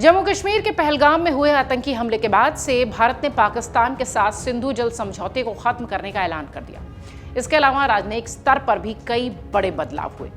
जम्मू कश्मीर के पहलगाम में हुए आतंकी हमले के बाद से भारत ने पाकिस्तान के साथ सिंधु जल समझौते को खत्म करने का ऐलान कर दिया। इसके अलावा राजनयिक स्तर पर भी कई बड़े बदलाव हुए।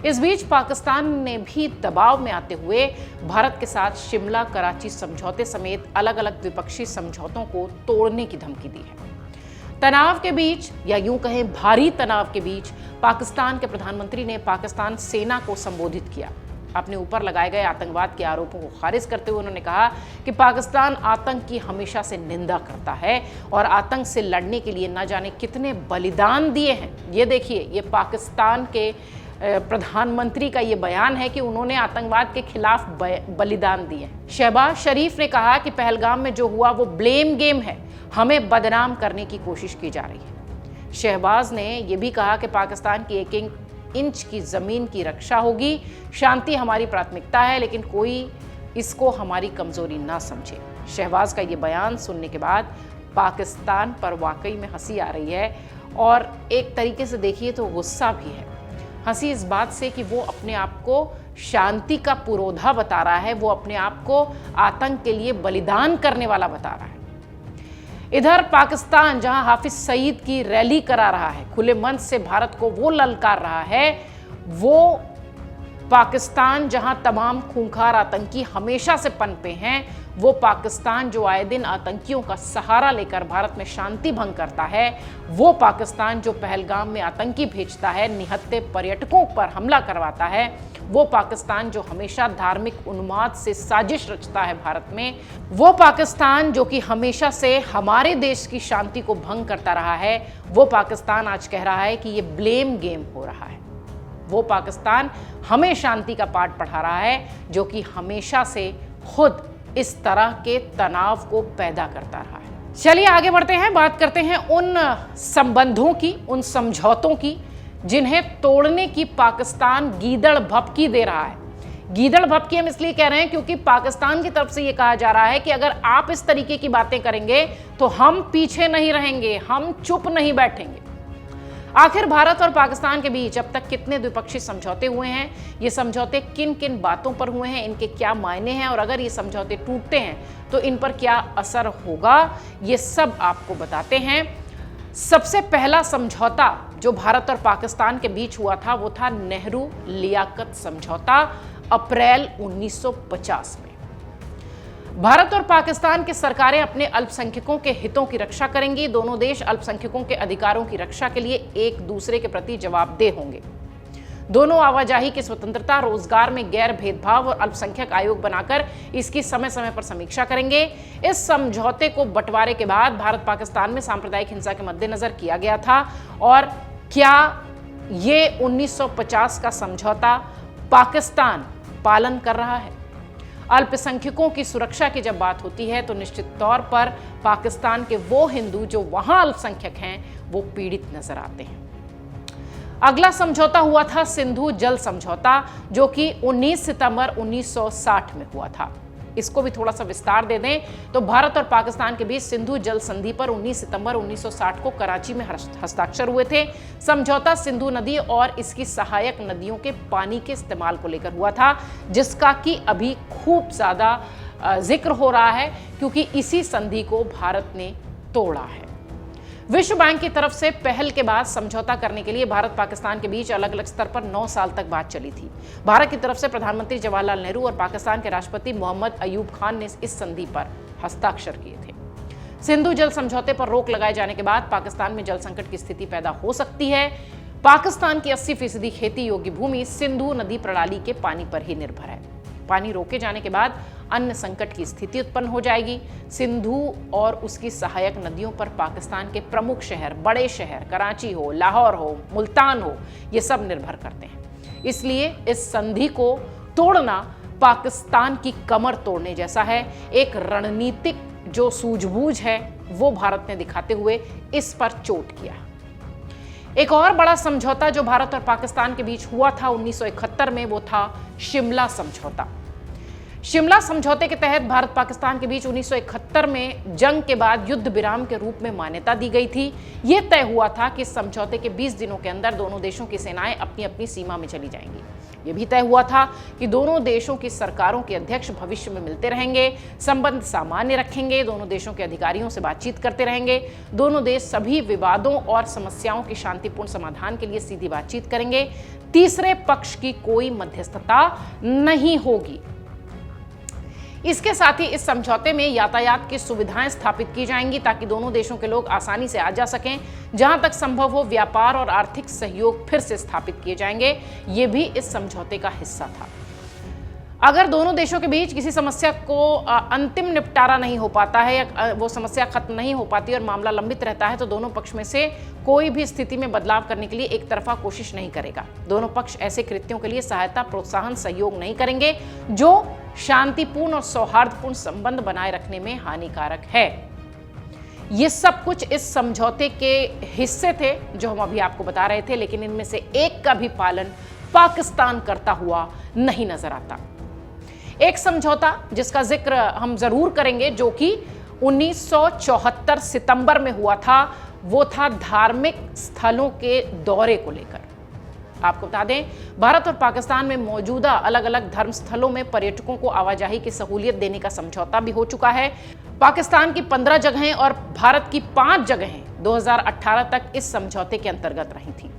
इस बीच पाकिस्तान ने भी दबाव में आते हुए भारत के साथ शिमला कराची समझौते समेत अलग अलग द्विपक्षीय समझौतों को तोड़ने की धमकी दी है। तनाव के बीच, या यूं कहें भारी तनाव के बीच, पाकिस्तान के प्रधानमंत्री ने पाकिस्तान सेना को संबोधित किया। अपने ऊपर लगाए गए आतंकवाद के आरोपों को खारिज करते हुए उन्होंने कहा कि पाकिस्तान आतंक की हमेशा से निंदा करता है और आतंक से लड़ने के लिए न जाने कितने बलिदान दिए हैं। ये देखिए, ये पाकिस्तान के प्रधानमंत्री का ये बयान है कि उन्होंने आतंकवाद के खिलाफ बलिदान दिए। शहबाज शरीफ ने कहा कि पहलगाम में जो हुआ वो ब्लेम गेम है, हमें बदनाम करने की कोशिश की जा रही है। शहबाज ने यह भी कहा कि पाकिस्तान की एक इंच की जमीन की रक्षा होगी, शांति हमारी प्राथमिकता है, लेकिन कोई इसको हमारी कमजोरी ना समझे। शहबाज का ये बयान सुनने के बाद पाकिस्तान पर वाकई में हंसी आ रही है और एक तरीके से देखिए तो गुस्सा भी है। हंसी इस बात से कि वो अपने आप को शांति का पुरोधा बता रहा है, वो अपने आप को आतंक के लिए बलिदान करने वाला बता रहा है। इधर पाकिस्तान जहां हाफिज सईद की रैली करा रहा है, खुले मन से भारत को वो ललकार रहा है, वो पाकिस्तान जहां तमाम खूंखार आतंकी हमेशा से पनपे हैं, वो पाकिस्तान जो आए दिन आतंकियों का सहारा लेकर भारत में शांति भंग करता है, वो पाकिस्तान जो पहलगाम में आतंकी भेजता है, निहत्थे पर्यटकों पर हमला करवाता है, वो पाकिस्तान जो हमेशा धार्मिक उन्माद से साजिश रचता है भारत में, वो पाकिस्तान जो कि हमेशा से हमारे देश की शांति को भंग करता रहा है, वो पाकिस्तान आज कह रहा है कि ये ब्लेम गेम हो रहा है। वो पाकिस्तान हमें शांति का पाठ पढ़ा रहा है, जो कि हमेशा से खुद इस तरह के तनाव को पैदा करता रहा है। चलिए आगे बढ़ते हैं, बात करते हैं उन संबंधों की, उन समझौतों की जिन्हें तोड़ने की पाकिस्तान गीदड़ भभकी दे रहा है। गीदड़ भभकी हम इसलिए कह रहे हैं क्योंकि पाकिस्तान की तरफ से यह कहा जा रहा है कि अगर आप इस तरीके की बातें करेंगे तो हम पीछे नहीं रहेंगे, हम चुप नहीं बैठेंगे। आखिर भारत और पाकिस्तान के बीच अब तक कितने द्विपक्षीय समझौते हुए हैं, ये समझौते किन किन बातों पर हुए हैं, इनके क्या मायने हैं और अगर ये समझौते टूटते हैं तो इन पर क्या असर होगा, ये सब आपको बताते हैं। सबसे पहला समझौता जो भारत और पाकिस्तान के बीच हुआ था वो था नेहरू लियाकत समझौता, अप्रैल 1950 में। भारत और पाकिस्तान की सरकारें अपने अल्पसंख्यकों के हितों की रक्षा करेंगी। दोनों देश अल्पसंख्यकों के अधिकारों की रक्षा के लिए एक दूसरे के प्रति जवाबदेह होंगे। दोनों आवाजाही की स्वतंत्रता, रोजगार में गैर भेदभाव और अल्पसंख्यक आयोग बनाकर इसकी समय समय पर समीक्षा करेंगे। इस समझौते को बंटवारे के बाद भारत पाकिस्तान में सांप्रदायिक हिंसा के मद्देनजर किया गया था। और क्या ये 1950 का समझौता पाकिस्तान पालन कर रहा है? अल्पसंख्यकों की सुरक्षा की जब बात होती है तो निश्चित तौर पर पाकिस्तान के वो हिंदू जो वहां अल्पसंख्यक हैं वो पीड़ित नजर आते हैं। अगला समझौता हुआ था सिंधु जल समझौता, जो कि 19 सितंबर 1960 में हुआ था। इसको भी थोड़ा सा विस्तार दे दें तो भारत और पाकिस्तान के बीच सिंधु जल संधि पर 19 सितंबर 1960 को कराची में हस्ताक्षर हुए थे। समझौता सिंधु नदी और इसकी सहायक नदियों के पानी के इस्तेमाल को लेकर हुआ था, जिसका कि अभी खूब ज्यादा जिक्र हो रहा है क्योंकि इसी संधि को भारत ने तोड़ा है। विश्व बैंक की तरफ से पहल के बाद समझौता करने के लिए भारत पाकिस्तान के बीच अलग अलग स्तर पर 9 साल तक बात चली थी। भारत की तरफ से प्रधानमंत्री जवाहरलाल नेहरू और पाकिस्तान के राष्ट्रपति मोहम्मद अयूब खान ने इस संधि पर हस्ताक्षर किए थे। सिंधु जल समझौते पर रोक लगाए जाने के बाद पाकिस्तान में जल संकट की स्थिति पैदा हो सकती है। पाकिस्तान की 80% खेती योग्य भूमि सिंधु नदी प्रणाली के पानी पर ही निर्भर है। पानी रोके जाने के बाद अन्न संकट की स्थिति उत्पन्न हो जाएगी। सिंधु और उसकी सहायक नदियों पर पाकिस्तान के प्रमुख शहर, बड़े शहर, कराची हो, लाहौर हो, मुल्तान हो, ये सब निर्भर करते हैं। इसलिए इस संधि को तोड़ना पाकिस्तान की कमर तोड़ने जैसा है। एक रणनीतिक जो सूझबूझ है वो भारत ने दिखाते हुए इस पर चोट किया। एक और बड़ा समझौता जो भारत और पाकिस्तान के बीच हुआ था 1971 में, वो था शिमला समझौता। शिमला समझौते के तहत भारत पाकिस्तान के बीच 1971 में जंग के बाद युद्ध विराम के रूप में मान्यता दी गई थी। यह तय हुआ था कि इस समझौते के 20 दिनों के अंदर दोनों देशों की सेनाएं अपनी अपनी सीमा में चली जाएंगी। यह भी तय हुआ था कि दोनों देशों की सरकारों के अध्यक्ष भविष्य में मिलते रहेंगे, संबंध सामान्य रखेंगे, दोनों देशों के अधिकारियों से बातचीत करते रहेंगे, दोनों देश सभी विवादों और समस्याओं के शांतिपूर्ण समाधान के लिए सीधी बातचीत करेंगे, तीसरे पक्ष की कोई मध्यस्थता नहीं होगी। इसके साथ ही इस समझौते में यातायात की सुविधाएं स्थापित की जाएंगी ताकि दोनों देशों के लोग आसानी से आ जा सकें। जहां तक संभव हो व्यापार और आर्थिक सहयोग फिर से स्थापित किए जाएंगे। ये भी इस समझौते का हिस्सा था। अगर दोनों देशों के बीच किसी समस्या को अंतिम निपटारा नहीं हो पाता है या वो समस्या खत्म नहीं हो पाती और मामला लंबित रहता है तो दोनों पक्ष में से कोई भी स्थिति में बदलाव करने के लिए एक तरफा कोशिश नहीं करेगा। दोनों पक्ष ऐसे कृत्यों के लिए सहायता, प्रोत्साहन, सहयोग नहीं करेंगे जो शांतिपूर्ण और सौहार्दपूर्ण संबंध बनाए रखने में हानिकारक है। ये सब कुछ इस समझौते के हिस्से थे जो हम अभी आपको बता रहे थे, लेकिन इनमें से एक का भी पालन पाकिस्तान करता हुआ नहीं नजर आता। एक समझौता जिसका जिक्र हम जरूर करेंगे जो कि 1974 सितंबर में हुआ था, वो था धार्मिक स्थलों के दौरे को लेकर। आपको बता दें, भारत और पाकिस्तान में मौजूदा अलग अलग धर्म स्थलों में पर्यटकों को आवाजाही की सहूलियत देने का समझौता भी हो चुका है। पाकिस्तान की 15 जगहें और भारत की 5 जगहें 2018 तक इस समझौते के अंतर्गत रही थी।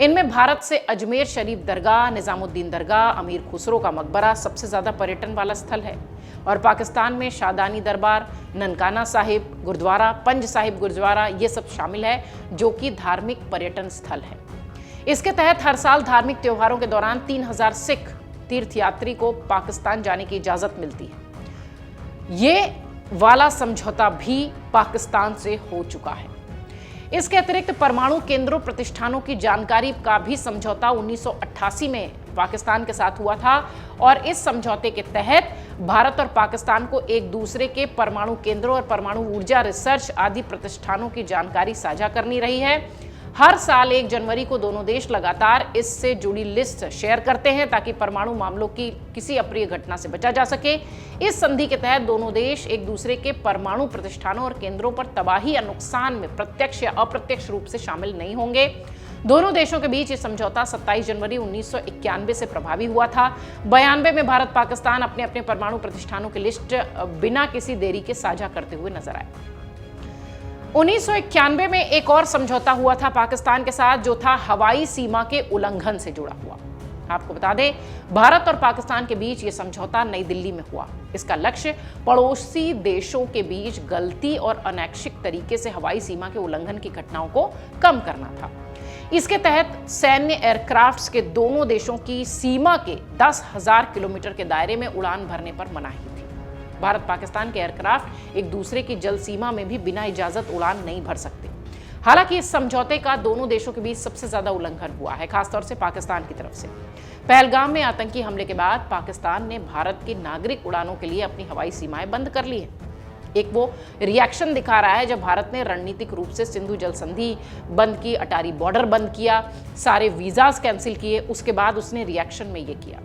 इनमें भारत से अजमेर शरीफ दरगाह, निजामुद्दीन दरगाह, अमीर खुसरो का मकबरा सबसे ज्यादा पर्यटन वाला स्थल है और पाकिस्तान में शादानी दरबार, ननकाना साहिब गुरुद्वारा, पंज साहिब गुरुद्वारा ये सब शामिल है जो कि धार्मिक पर्यटन स्थल है। इसके तहत हर साल धार्मिक त्योहारों के दौरान 3000 सिख तीर्थयात्री को पाकिस्तान जाने की इजाजत मिलती है। ये वाला समझौता भी पाकिस्तान से हो चुका है। इसके अतिरिक्त परमाणु केंद्रों प्रतिष्ठानों की जानकारी का भी समझौता 1988 में पाकिस्तान के साथ हुआ था और इस समझौते के तहत भारत और पाकिस्तान को एक दूसरे के परमाणु केंद्रों और परमाणु ऊर्जा रिसर्च आदि प्रतिष्ठानों की जानकारी साझा करनी रही है। हर साल 1 जनवरी को दोनों देश लगातार इससे जुड़ी लिस्ट शेयर करते हैं ताकि परमाणु मामलों की किसी अप्रिय घटना से बचा जा सके। इस संधि के तहत दोनों देश एक दूसरे के परमाणु प्रतिष्ठानों और केंद्रों पर तबाही या नुकसान में प्रत्यक्ष या अप्रत्यक्ष रूप से शामिल नहीं होंगे। दोनों देशों के बीच ये समझौता 27 जनवरी 1991 से प्रभावी हुआ था। 92 में भारत पाकिस्तान अपने अपने परमाणु प्रतिष्ठानों की लिस्ट बिना किसी देरी के साझा करते हुए नजर आए। 1991 में एक और समझौता हुआ था पाकिस्तान के साथ जो था हवाई सीमा के उल्लंघन से जुड़ा हुआ। आपको बता दें, भारत और पाकिस्तान के बीच यह समझौता नई दिल्ली में हुआ। इसका लक्ष्य पड़ोसी देशों के बीच गलती और अनैच्छिक तरीके से हवाई सीमा के उल्लंघन की घटनाओं को कम करना था। इसके तहत सैन्य एयरक्राफ्ट्स के दोनों देशों की सीमा के 10,000 किलोमीटर के दायरे में उड़ान भरने पर मनाही थी। भारत पाकिस्तान के एयरक्राफ्ट एक दूसरे की जल सीमा में भी बिना इजाजत उड़ान नहीं भर सकते। हालांकि इस समझौते का दोनों देशों के बीच सबसे ज्यादा उल्लंघन हुआ है, खासतौर से पाकिस्तान की तरफ से। पहलगाम में आतंकी हमले के बाद पाकिस्तान ने भारत की नागरिक उड़ानों के लिए अपनी हवाई सीमाएं बंद कर ली हैं। एक वो रिएक्शन दिखा रहा है जब भारत ने रणनीतिक रूप से सिंधु जल संधि बंद की, अटारी बॉर्डर बंद किया, सारे वीजाज कैंसिल किए। उसके बाद उसने रिएक्शन में ये किया।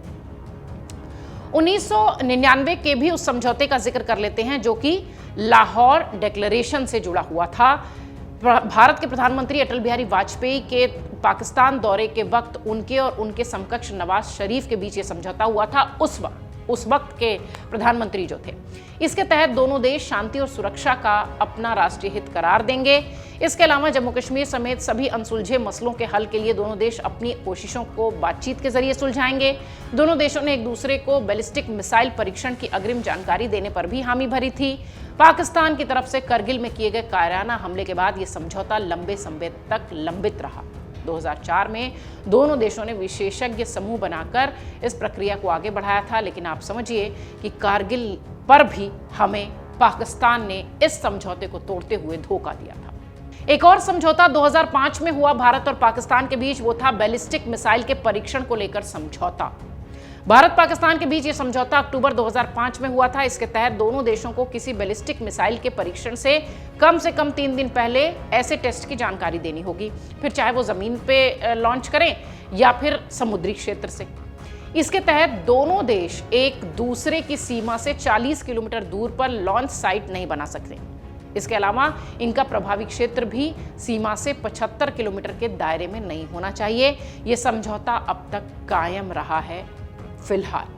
1999 के भी उस समझौते का जिक्र कर लेते हैं जो कि लाहौर डिक्लेरेशन से जुड़ा हुआ था। भारत के प्रधानमंत्री अटल बिहारी वाजपेयी के पाकिस्तान दौरे के वक्त उनके और उनके समकक्ष नवाज शरीफ के बीच ये समझौता हुआ था। उस वक्त के प्रधानमंत्री जो थे, इसके तहत दोनों देश शांति और सुरक्षा का अपना राष्ट्रीय हित करार देंगे। इसके अलावा जम्मू कश्मीर समेत सभी अनसुलझे मसलों के हल के लिए दोनों देश अपनी कोशिशों को बातचीत के जरिए सुलझाएंगे। दोनों देशों ने एक दूसरे को बैलिस्टिक मिसाइल परीक्षण की अग्रिम जानकारी देने पर भी हामी भरी थी। पाकिस्तान की तरफ से करगिल में किए गए कायराना हमले के बाद यह समझौता लंबे समय तक लंबित रहा। 2004 में दोनों देशों ने विशेषज्ञ समूह बनाकर इस प्रक्रिया को आगे बढ़ाया था, लेकिन आप समझिए कि कारगिल पर भी हमें पाकिस्तान ने इस समझौते को तोड़ते हुए धोखा दिया था। एक और समझौता 2005 में हुआ भारत और पाकिस्तान के बीच, वो था बैलिस्टिक मिसाइल के परीक्षण को लेकर समझौता। भारत पाकिस्तान के बीच यह समझौता अक्टूबर 2005 में हुआ था। इसके तहत दोनों देशों को किसी बैलिस्टिक मिसाइल के परीक्षण से कम 3 दिन पहले ऐसे टेस्ट की जानकारी देनी होगी, फिर चाहे वो जमीन पे लॉन्च करें या फिर समुद्री क्षेत्र से। इसके तहत दोनों देश एक दूसरे की सीमा से 40 किलोमीटर दूर पर लॉन्च साइट नहीं बना सकते। इसके अलावा इनका प्रभावी क्षेत्र भी सीमा से 75 किलोमीटर के दायरे में नहीं होना चाहिए। यह समझौता अब तक कायम रहा है। फिलहाल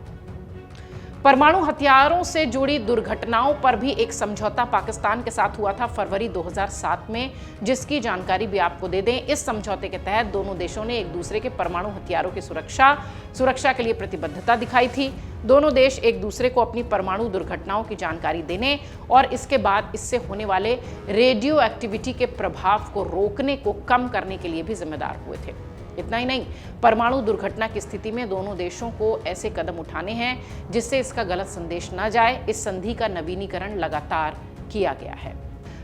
परमाणु हथियारों से जुड़ी दुर्घटनाओं पर भी एक समझौता पाकिस्तान के साथ हुआ था फरवरी 2007 में, जिसकी जानकारी भी आपको दे दें। इस समझौते के तहत दोनों देशों ने एक दूसरे के परमाणु हथियारों की सुरक्षा के लिए प्रतिबद्धता दिखाई थी। दोनों देश एक दूसरे को अपनी परमाणु दुर्घटनाओं की जानकारी देने और इसके बाद इससे होने वाले रेडियो एक्टिविटी के प्रभाव को रोकने को कम करने के लिए भी जिम्मेदार हुए थे। इतना ही नहीं, परमाणु दुर्घटना की स्थिति में दोनों देशों को ऐसे कदम उठाने हैं जिससे इसका गलत संदेश न जाए। इस संधि का नवीनीकरण लगातार किया गया है।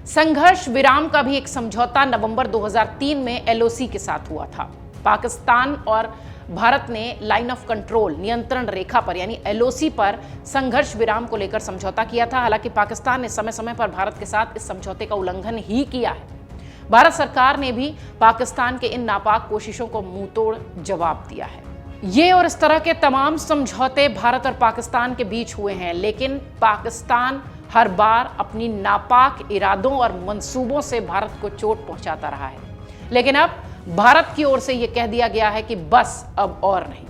संघर्ष विराम का भी एक समझौता नवंबर 2003 में एलओसी के साथ हुआ था। पाकिस्तान और भारत ने लाइन ऑफ कंट्रोल, नियंत्रण रेखा पर यानी एलओसी पर संघर्ष विराम को लेकर समझौता किया था। हालांकि पाकिस्तान ने समय समय पर भारत के साथ इस समझौते का उल्लंघन ही किया है। भारत सरकार ने भी पाकिस्तान के इन नापाक कोशिशों को मुंहतोड़ जवाब दिया है। ये और इस तरह के तमाम समझौते भारत और पाकिस्तान के बीच हुए हैं, लेकिन पाकिस्तान हर बार अपनी नापाक इरादों और मंसूबों से भारत को चोट पहुंचाता रहा है। लेकिन अब भारत की ओर से यह कह दिया गया है कि बस अब और नहीं।